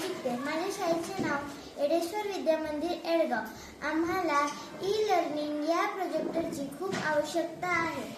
चिकटे. माझ्या शाळेचे नाव एडेश्वर विद्या मंदिर एडगाव. आम्हाला ई लर्निंग या प्रोजेक्टरची खूप आवश्यकता आहे.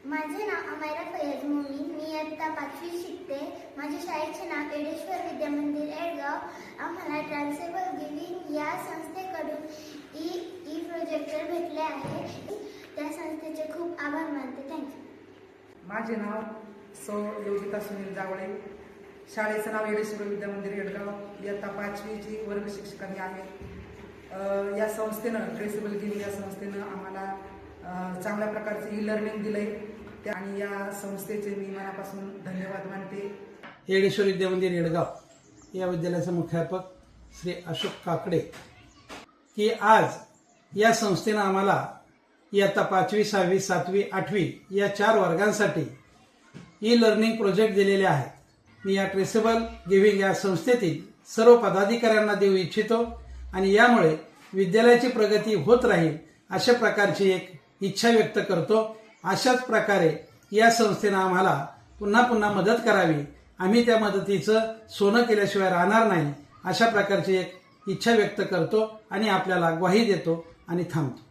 माझे नाव अमायरा फैयज मोमीन. मी इयत्ता 5वी शिकते. माझ्या शाळेचे नाव एडेश्वर विद्या मंदिर एडगाव. आम्हाला ट्रान्सेबल गिव्हिंग या संस्थेकडून ई प्रोजेक्टर भेटले आहे. त्या संस्थेचे खूप आभार मानते. थँक्यू. माझे नाव सौ योगिता सुनील जावळे. शाळेचं नाव एडेश्वर विद्या मंदिर एडगाव. इयत्ता 5वीची वर्ग शिक्षिका मी आहे. या संस्थेनं ट्रेसेबल गिव्हिंग या संस्थेनं आम्हाला चांगल्या प्रकारचे ई लर्निंग दिलंय आणि या संस्थेचे मी मनापासून धन्यवाद मानते. एडेश्वर विद्या मंदिर एडगाव या विद्यालयाचे मुख्याध्यापक श्री अशोक काकडे की आज या संस्थेनं आम्हाला इयत्ता 5वी 6वी 7वी 8वी या 4 वर्गांसाठी ई लर्निंग प्रोजेक्ट दिलेले आहेत. मी या ट्रेसेबल गिव्हिंग या संस्थेतील सर्व पदाधिकाऱ्यांना देऊ इच्छितो आणि यामुळे विद्यालयाची प्रगती होत राहील अशा प्रकारची एक इच्छा व्यक्त करतो. अशाच प्रकारे या संस्थेनं आम्हाला पुन्हा पुन्हा मदत करावी. आम्ही त्या मदतीचं सोनं केल्याशिवाय राहणार नाही अशा प्रकारची एक इच्छा व्यक्त करतो आणि आपल्याला ग्वाही देतो आणि थांबतो.